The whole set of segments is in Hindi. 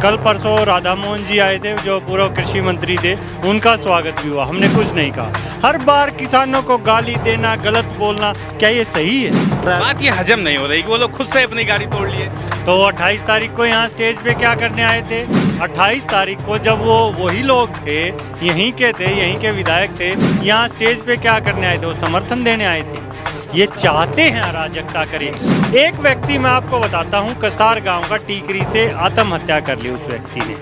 कल परसों राधा मोहन जी आए थे, जो पूर्व कृषि मंत्री थे, उनका स्वागत भी हुआ। हमने कुछ नहीं कहा। हर बार किसानों को गाली देना, गलत बोलना, क्या ये सही है? बात ये हजम नहीं हो रही कि वो लोग खुद से अपनी गाड़ी तोड़ लिए। तो 28 तारीख को यहाँ स्टेज पे क्या करने आए थे? 28 तारीख को जब वो वही लोग थे, यहीं के थे, यहीं के विधायक थे, यहाँ स्टेज पे क्या करने आए थे? वो समर्थन देने आए थे। ये चाहते हैं अराजकता करें। एक व्यक्ति मैं आपको बताता हूँ, कसार गांव का, टीकरी से आत्महत्या कर ली उस व्यक्ति ने।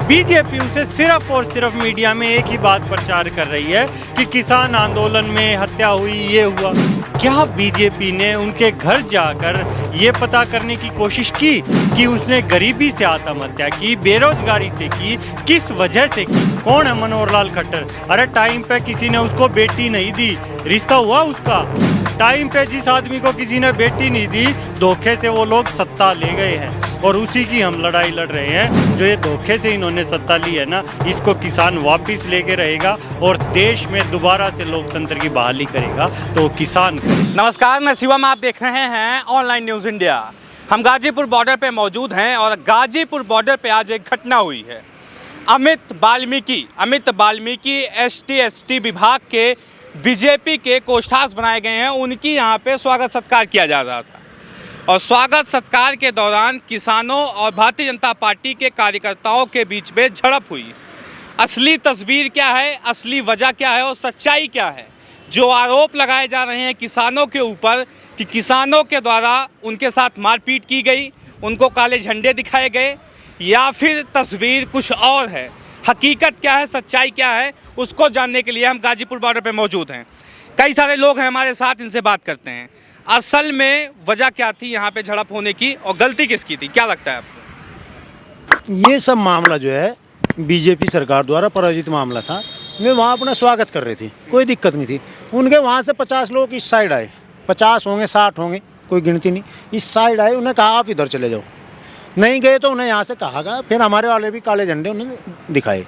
बीजेपी उसे सिर्फ और सिर्फ मीडिया में एक ही बात प्रचार कर रही है कि किसान आंदोलन में हत्या हुई, ये हुआ। क्या बीजेपी ने उनके घर जाकर ये पता करने की कोशिश की कि उसने गरीबी से आत्महत्या की, बेरोजगारी से की, किस वजह से की? कौन है मनोहर लाल खट्टर? अरे टाइम पे किसी ने उसको बेटी नहीं दी, रिश्ता हुआ उसका। टाइम पे जिस आदमी को किसी ने बेटी नहीं दी, धोखे से वो लोग सत्ता ले गए हैं, और उसी की हम लड़ाई लड़ रहे हैं। जो ये धोखे से इन्होंने सत्ता ली है ना, इसको किसान वापस लेके रहेगा और देश में दोबारा से लोकतंत्र की बहाली करेगा, तो किसान करेगा। नमस्कार, मैं शिवम, आप देख रहे हैं ऑनलाइन न्यूज़ इंडिया। हम गाजीपुर बॉर्डर पे मौजूद हैं और गाजीपुर बॉर्डर पे आज एक घटना हुई है। अमित वाल्मीकि ST विभाग के बीजेपी के कोषाध्यक्ष बनाए गए हैं। उनकी यहाँ पे स्वागत सत्कार किया जा रहा था, और स्वागत सत्कार के दौरान किसानों और भारतीय जनता पार्टी के कार्यकर्ताओं के बीच में झड़प हुई। असली तस्वीर क्या है, असली वजह क्या है और सच्चाई क्या है? जो आरोप लगाए जा रहे हैं किसानों के ऊपर कि किसानों के द्वारा उनके साथ मारपीट की गई, उनको काले झंडे दिखाए गए, या फिर तस्वीर कुछ और है, हकीकत क्या है, सच्चाई क्या है, उसको जानने के लिए हम गाजीपुर बॉर्डर पे मौजूद हैं। कई सारे लोग हैं हमारे साथ, इनसे बात करते हैं। असल में वजह क्या थी यहाँ पे झड़प होने की, और गलती किसकी थी, क्या लगता है आपको? ये सब मामला जो है बीजेपी सरकार द्वारा प्रायोजित मामला था। मैं वहाँ अपना स्वागत कर रही थी, कोई दिक्कत नहीं थी। उनके वहाँ से 50 लोग इस साइड आए, 50 होंगे, 60 होंगे, कोई गिनती नहीं। इस साइड आए, उन्हें कहा आप इधर चले जाओ। नहीं गए तो उन्हें यहाँ से कहा गया। फिर हमारे वाले भी काले झंडे उन्हें दिखाए।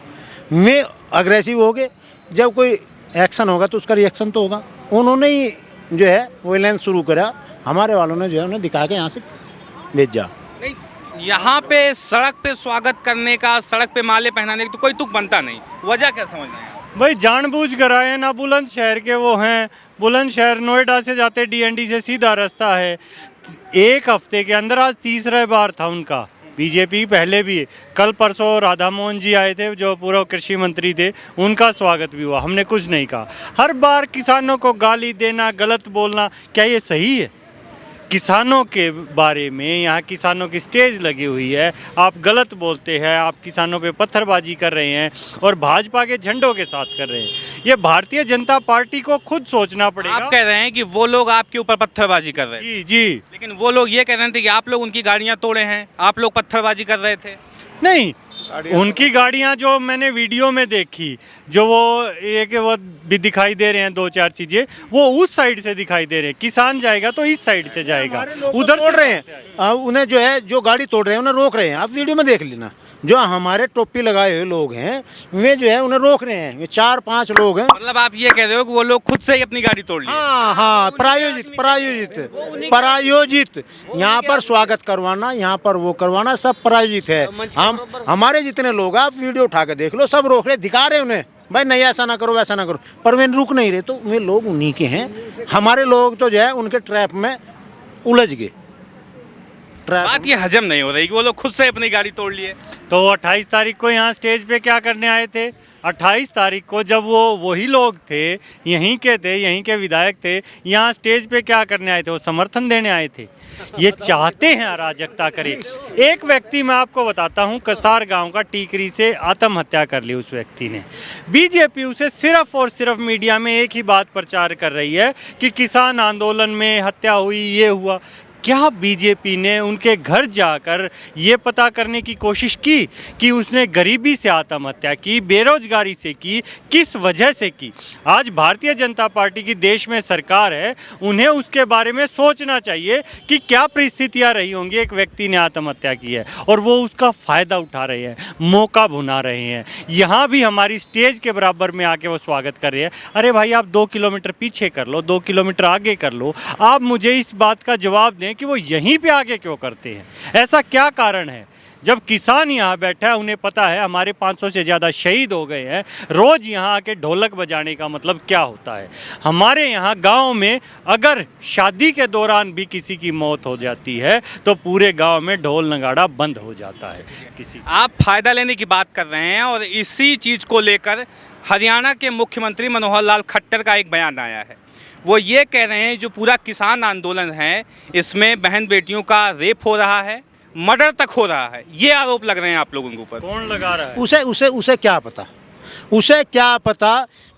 मैं अग्रेसिव हो गए। जब कोई एक्शन होगा तो उसका रिएक्शन तो होगा। उन्होंने ही जो है वायलेंस शुरू करा। हमारे वालों ने जो है उन्हें दिखा के यहाँ से भेजा। नहीं, यहाँ पे सड़क पे स्वागत करने का, सड़क पे माले पहनाने का तो कोई तुक बनता नहीं। वजह क्या समझ रहे हैं भाई? जानबूझ कर आए ना। बुलंदशहर के वो हैं, बुलंदशहर नोएडा से जाते DND से सीधा रास्ता है। एक हफ्ते के अंदर आज तीसरा बार था उनका। बीजेपी पहले भी, कल परसों राधा मोहन जी आए थे, जो पूर्व कृषि मंत्री थे, उनका स्वागत भी हुआ। हमने कुछ नहीं कहा। हर बार किसानों को गाली देना, गलत बोलना, क्या ये सही है? किसानों के बारे में यहाँ किसानों की स्टेज लगी हुई है, आप गलत बोलते हैं, आप किसानों पे पत्थरबाजी कर रहे हैं और भाजपा के झंडों के साथ कर रहे हैं। ये भारतीय जनता पार्टी को खुद सोचना पड़ेगा। आप कह रहे हैं कि वो लोग आपके ऊपर पत्थरबाजी कर रहे हैं? जी जी। लेकिन वो लोग ये कह रहे थे कि आप लोग उनकी गाड़ियां तोड़े हैं, आप लोग पत्थरबाजी कर रहे थे। नहीं, उनकी गाड़ियां जो मैंने वीडियो में देखी, जो वो एक वो भी दिखाई दे रहे हैं, 2-4 चीजें, वो उस साइड से दिखाई दे रहे हैं। किसान जाएगा तो इस साइड से जाएगा, उधर तोड़ रहे हैं। उन्हें जो है, जो गाड़ी तोड़ रहे हैं उन्हें रोक रहे हैं। आप वीडियो में देख लेना। जो हमारे टोपी लगाए हुए लोग हैं, वे जो है उन्हें रोक रहे हैं। ये 4-5 लोग हैं। मतलब आप ये कह रहे हो कि वो लोग खुद से ही अपनी गाड़ी तोड़ ली? हाँ, प्रायोजित यहाँ पर स्वागत करवाना, यहाँ पर वो करवाना, सब प्रायोजित है। हम हमारे जितने लोग, आप वीडियो उठा के देख लो, सब रोक रहे, दिखा रहे उन्हें, भाई नहीं ऐसा ना करो, वैसा ना करो, पर वे रुक नहीं रहे। तो वे लोग उन्हीं के हैं। हमारे लोग तो जो है उनके ट्रैप में उलझ गए। बात ये हजम नहीं हो रही कि वो लोग खुद से अपनी गाड़ी तोड़ लिए। तो 28 तारीख को यहाँ स्टेज पे क्या करने आए थे? 28 तारीख को जब वो वही लोग थे, यहीं के थे, यहीं के विधायक थे, यहाँ स्टेज पे क्या करने आए थे? वो समर्थन देने आए थे। ये चाहते हैं अराजकता करें। एक व्यक्ति मैं आपको बताता हूँ, कसार गांव का, टीकरी से आत्महत्या कर ली उस व्यक्ति ने। बीजेपी उसे सिर्फ और सिर्फ मीडिया में एक ही बात प्रचार कर रही है कि किसान आंदोलन में हत्या हुई, ये हुआ। क्या बीजेपी ने उनके घर जाकर ये पता करने की कोशिश की कि उसने गरीबी से आत्महत्या की, बेरोजगारी से की, किस वजह से की? आज भारतीय जनता पार्टी की देश में सरकार है, उन्हें उसके बारे में सोचना चाहिए कि क्या परिस्थितियां रही होंगी। एक व्यक्ति ने आत्महत्या की है और वो उसका फ़ायदा उठा रहे हैं, मौका भुना रहे हैं। यहाँ भी हमारी स्टेज के बराबर में आके वो स्वागत कर रहे हैं। अरे भाई, आप 2 किलोमीटर पीछे कर लो, 2 किलोमीटर आगे कर लो। आप मुझे इस बात का जवाब दें कि वो यहीं पे आगे क्यों करते हैं? ऐसा क्या कारण है? जब किसान यहाँ बैठा है, उन्हें पता है हमारे 500 से ज़्यादा शहीद हो गए हैं, रोज़ यहाँ आके ढोलक बजाने का मतलब क्या होता है। हमारे यहाँ गांव में अगर शादी के दौरान भी किसी की मौत हो जाती है तो पूरे गांव में ढोल नगाड़ा बंद हो जाता है। किसी आप फायदा लेने की बात कर रहे हैं और इसी चीज़ को लेकर हरियाणा के मुख्यमंत्री मनोहर लाल खट्टर का एक बयान आया है। वो ये कह रहे हैं जो पूरा किसान आंदोलन है इसमें बहन बेटियों का रेप हो रहा है, मर्डर तक हो रहा है। ये आरोप लग रहे हैं आप लोगों के ऊपर। कौन लगा रहा है? उसे क्या पता, उसे क्या पता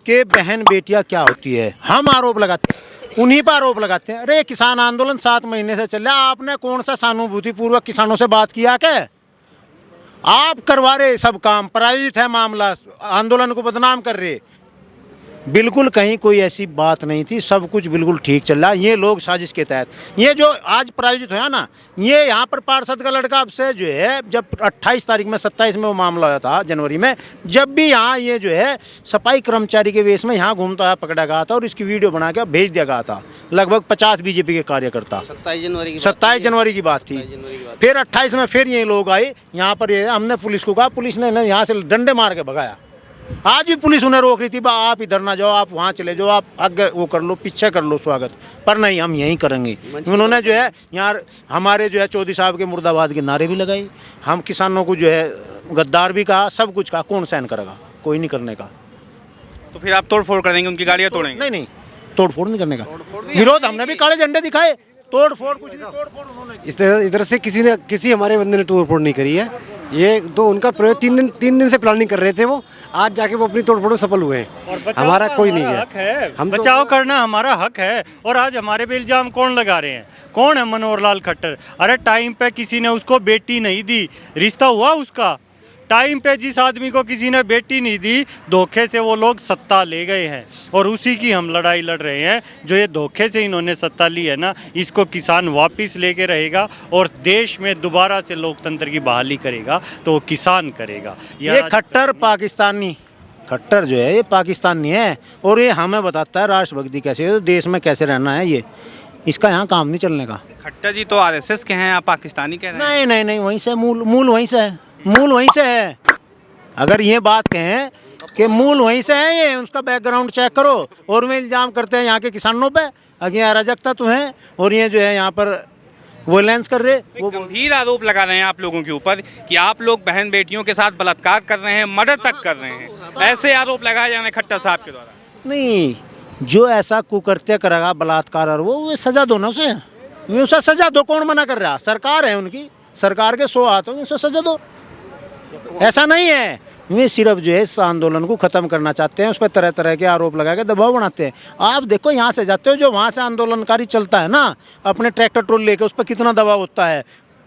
कि बहन बेटियां क्या होती है। हम आरोप लगाते हैं, उन्हीं पर आरोप लगाते हैं। अरे किसान आंदोलन 7 महीने से चल रहा है, आपने कौन सा सहानुभूतिपूर्वक किसानों से बात किया क्या? आप करवा रहे सब काम, प्रायोजित है मामला, आंदोलन को बदनाम कर रहे। बिल्कुल कहीं कोई ऐसी बात नहीं थी, सब कुछ बिल्कुल ठीक चल रहा है। ये लोग साजिश के तहत, ये जो आज प्रायोजित हुआ ना, ये यहाँ पर पार्षद का लड़का अब से जो है, जब 28 तारीख में 27 में वो मामला हुआ था जनवरी में, जब भी यहाँ ये जो है सफाई कर्मचारी के वेश में यहाँ घूमता है, पकड़ा गया था और इसकी वीडियो बना के भेज दिया गया था। लगभग 50 बीजेपी के कार्यकर्ता। 27 जनवरी की बात थी। फिर 28 में फिर ये लोग आए यहाँ पर, ये हमने पुलिस को कहा, पुलिस ने यहाँ से डंडे मार के भगाया। आज भी पुलिस उन्हें रोक रही थी, आप इधर ना जाओ, आप वहाँ चले जाओ, आप आगे वो कर लो, पीछे कर लो स्वागत, पर नहीं, हम यहीं करेंगे। उन्होंने जो है यहाँ हमारे जो है चौधरी साहब के मुर्दाबाद के नारे भी लगाए, हम किसानों को जो है गद्दार भी कहा, सब कुछ कहा। कौन सहन करेगा? कोई नहीं करने का। तो फिर आप तोड़फोड़ करेंगे, उनकी गाड़ियाँ तोड़ेंगे? नहीं, तोड़फोड़ नहीं करने का विरोध, हमने भी काले झंडे दिखाए। तोड़फोड़ कुछ नहीं, तोड़फोड़ उन्होंने इधर से किसी हमारे बंदे ने तोड़फोड़ नहीं करी है। ये तो उनका प्रयोग 3 दिन से प्लानिंग कर रहे थे वो, आज जाके वो अपनी तोड़फोड़ में सफल हुए हैं। हमारा कोई नहीं है, हम बचाव करना हमारा हक है। और आज हमारे पे इल्जाम कौन लगा रहे हैं? कौन है? मनोहर लाल खट्टर। अरे टाइम पे किसी ने उसको बेटी नहीं दी, रिश्ता हुआ उसका। टाइम पे जिस आदमी को किसी ने बेटी नहीं दी, धोखे से वो लोग सत्ता ले गए हैं और उसी की हम लड़ाई लड़ रहे हैं। जो ये धोखे से इन्होंने सत्ता ली है ना, इसको किसान वापस लेके रहेगा और देश में दोबारा से लोकतंत्र की बहाली करेगा तो वो किसान करेगा। ये खट्टर पाकिस्तानी, खट्टर जो है ये पाकिस्तानी है और ये हमें बताता है राष्ट्रभक्ति कैसे है, देश में कैसे रहना है। ये इसका यहाँ काम नहीं चलने का। खट्टर जी तो आरएसएस के हैं, आप पाकिस्तानी कह रहे हैं? नहीं, वहीं से मूल वहीं से है, मूल वहीं से है। अगर ये बात कहें कि मूल वहीं से है, ये उसका बैकग्राउंड चेक करो। और वे इल्ज़ाम करते हैं यहाँ के किसानों पे, अगर यहाँ अराजकता तो है और ये जो है यहाँ पर वोलेंस कर रहे। वो गंभीर आरोप लगा रहे हैं आप लोगों के ऊपर कि आप लोग बहन बेटियों के साथ बलात्कार कर रहे हैं, मर्डर तक कर रहे हैं। ऐसे आरोप लगाए जा रहे हैं खट्टर साहब के द्वारा। नहीं, जो ऐसा कुकृत्य करेगा बलात्कार और वो सजा दो ना उसे सजा दो। कौन मना कर रहा? सरकार है उनकी, सरकार के 100 हाथ होंगे, उसे सजा दो। ऐसा नहीं है, वे सिर्फ जो है इस आंदोलन को ख़त्म करना चाहते हैं, उस पर तरह तरह के आरोप लगा के दबाव बनाते हैं। आप देखो यहाँ से जाते हो, जो वहाँ से आंदोलनकारी चलता है ना, अपने ट्रैक्टर ट्रोल लेके, उस पर कितना दबाव होता है।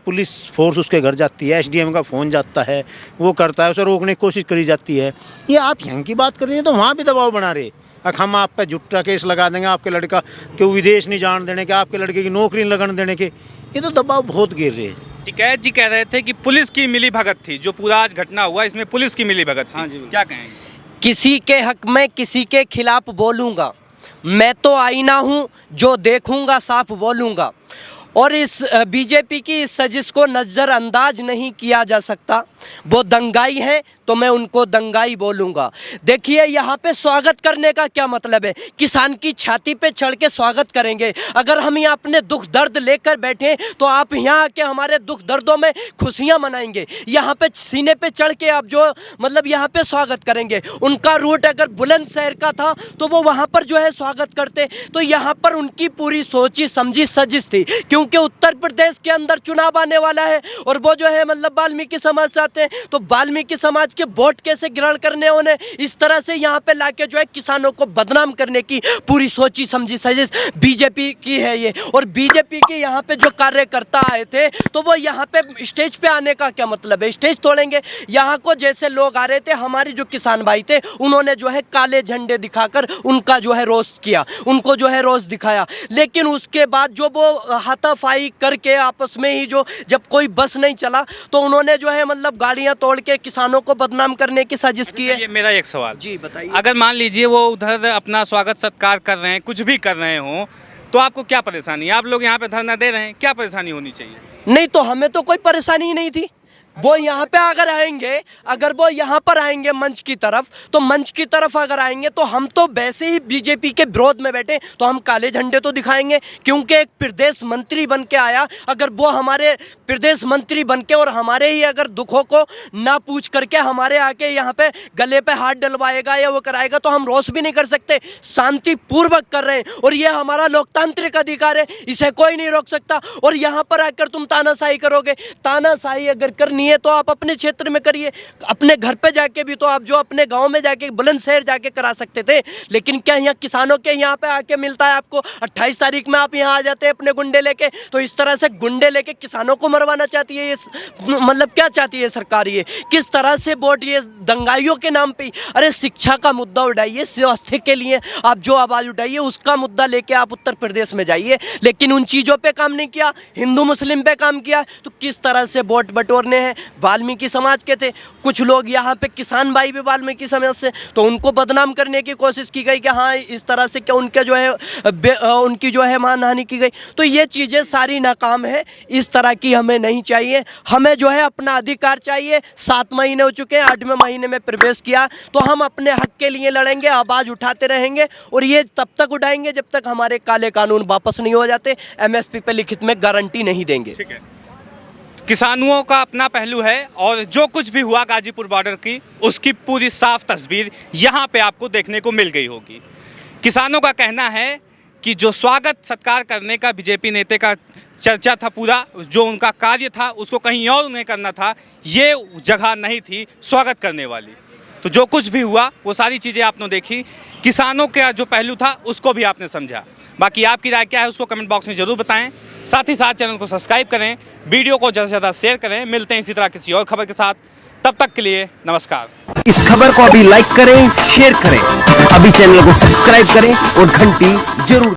पुलिस फोर्स उसके घर जाती है, एसडीएम का फ़ोन जाता है, वो करता है, उसे रोकने की कोशिश करी जाती है। ये आप यहाँ की बात कर रही हैं तो वहाँ भी दबाव बना रहे। हम आप पे झूठा केस लगा देंगे, आपके लड़का के विदेश नहीं जाने देने के, आपके लड़के की नौकरी नहीं लगने देने के, ये तो दबाव बहुत गिर रहे हैं। टिकैत जी कह रहे थे कि पुलिस की मिली भगत थी, जो पूरा आज घटना हुआ इसमें पुलिस की मिली भगत थी। हाँ जी, क्या कहेंगे? किसी के हक में किसी के खिलाफ बोलूँगा, मैं तो आईना हूँ, जो देखूँगा साफ बोलूँगा। और इस बीजेपी की इस साजिश को नज़रअंदाज नहीं किया जा सकता। वो दंगाई है तो मैं उनको दंगाई बोलूँगा। देखिए यहाँ पे स्वागत करने का क्या मतलब है? किसान की छाती पे चढ़ के स्वागत करेंगे? अगर हम यहाँ अपने दुख दर्द लेकर बैठे तो आप यहाँ आके हमारे दुख दर्दों में खुशियाँ मनाएंगे। यहाँ पे सीने पे चढ़ के आप जो मतलब यहाँ पे स्वागत करेंगे। उनका रूट अगर बुलंदशहर का था तो वो वहाँ पर जो है स्वागत करते। तो यहाँ पर उनकी पूरी सोची समझी साजिश थी, क्योंकि उत्तर प्रदेश के अंदर चुनाव आने वाला है और वो जो है मतलब वाल्मीकि समाज से आते हैं, तो वाल्मीकि समाज के वोट कैसे ग्रहण करने उन्हें इस तरह से यहाँ पे लाके जो है किसानों को बदनाम करने की पूरी सोची समझी साजिश बीजेपी की है ये। और बीजेपी के यहाँ पे जो कार्यकर्ता आए थे तो वो यहाँ पे स्टेज पे आने का क्या मतलब है? स्टेज तोड़ेंगे? यहाँ को जैसे लोग आ रहे थे, हमारे जो किसान भाई थे, उन्होंने जो है काले झंडे दिखाकर उनका जो है रोष किया, उनको जो है रोष दिखाया। लेकिन उसके बाद जो वो हाथापाई करके आपस में ही जो जब कोई बस नहीं चला तो उन्होंने जो है मतलब गाड़ियाँ तोड़ के किसानों को बदनाम करने की साजिश की है। ये मेरा एक सवाल जी बताइए। अगर मान लीजिए वो उधर अपना स्वागत सत्कार कर रहे हैं, कुछ भी कर रहे हो, तो आपको क्या परेशानी है? आप लोग यहाँ पे धरना दे रहे हैं, क्या परेशानी होनी चाहिए? नहीं तो हमें तो कोई परेशानी ही नहीं थी। वो यहाँ पे अगर आएंगे, अगर वो यहाँ पर आएंगे मंच की तरफ, तो मंच की तरफ अगर आएंगे तो हम तो वैसे ही बीजेपी के विरोध में बैठे, तो हम काले झंडे तो दिखाएंगे, क्योंकि एक प्रदेश मंत्री बन के आया, अगर वो हमारे प्रदेश मंत्री बन के और हमारे ही अगर दुखों को ना पूछ करके हमारे आके यहाँ पे गले पे हाथ डलवाएगा या वो कराएगा, तो हम रोष भी नहीं कर सकते। शांतिपूर्वक कर रहे हैं और ये हमारा लोकतांत्रिक अधिकार है, इसे कोई नहीं रोक सकता। और यहाँ पर आकर तुम तानाशाही करोगे, तानाशाही अगर करनी है तो आप अपने क्षेत्र में करिए, अपने घर पे जाके भी, तो आप जो अपने गांव में जाके बुलंदशहर जाके करा सकते थे, लेकिन क्या यहाँ किसानों के यहाँ पे आके मिलता है आपको? 28 तारीख में आप यहाँ आ जाते हैं अपने गुंडे लेके, तो इस तरह से गुंडे लेके किसानों को मरवाना चाहती है ये, मतलब क्या चाहती है सरकार? ये किस तरह से वोट, ये दंगाइयों के नाम पे? अरे शिक्षा का मुद्दा उठाइए, स्वास्थ्य के लिए आप जो आवाज उठाइए उसका मुद्दा लेके आप उत्तर प्रदेश में जाइए, लेकिन उन चीजों पे काम नहीं किया, हिंदू मुस्लिम पे काम किया। तो किस तरह से वोट बटोरने हैं? वाल्मीकि समाज के थे कुछ लोग यहाँ पे, किसान भाई भी वाल्मीकि समाज से, तो उनको बदनाम करने की कोशिश की गई कि हाँ इस तरह से क्या उनके जो है उनकी जो है मानहानि की गई। तो ये चीज़ें सारी नाकाम है, इस तरह की हमें नहीं चाहिए। हमें जो है अपना अधिकार चाहिए। 7 महीने हो चुके हैं, 8वें महीने में प्रवेश किया, तो हम अपने हक के लिए लड़ेंगे, आवाज़ उठाते रहेंगे और ये तब तक उठाएंगे जब तक हमारे काले कानून वापस नहीं हो जाते। MSP पे लिखित में गारंटी नहीं देंगे। ठीक है, किसानों का अपना पहलू है और जो कुछ भी हुआ गाजीपुर बॉर्डर की, उसकी पूरी साफ तस्वीर यहाँ पे आपको देखने को मिल गई होगी। किसानों का कहना है कि जो स्वागत सत्कार करने का बीजेपी नेता का चर्चा था, पूरा जो उनका कार्य था उसको कहीं और उन्हें करना था, ये जगह नहीं थी स्वागत करने वाली। तो जो कुछ भी हुआ वो सारी चीज़ें आपने देखी, किसानों का जो पहलू था उसको भी आपने समझा। बाकी आपकी राय क्या है उसको कमेंट बॉक्स में ज़रूर बताएं। साथ ही साथ चैनल को सब्सक्राइब करें, वीडियो को ज़्यादा से ज़्यादा शेयर करें। मिलते हैं इसी तरह किसी और खबर के साथ, तब तक के लिए नमस्कार। इस खबर को अभी लाइक करें, शेयर करें, अभी चैनल को सब्सक्राइब करें और घंटी जरूर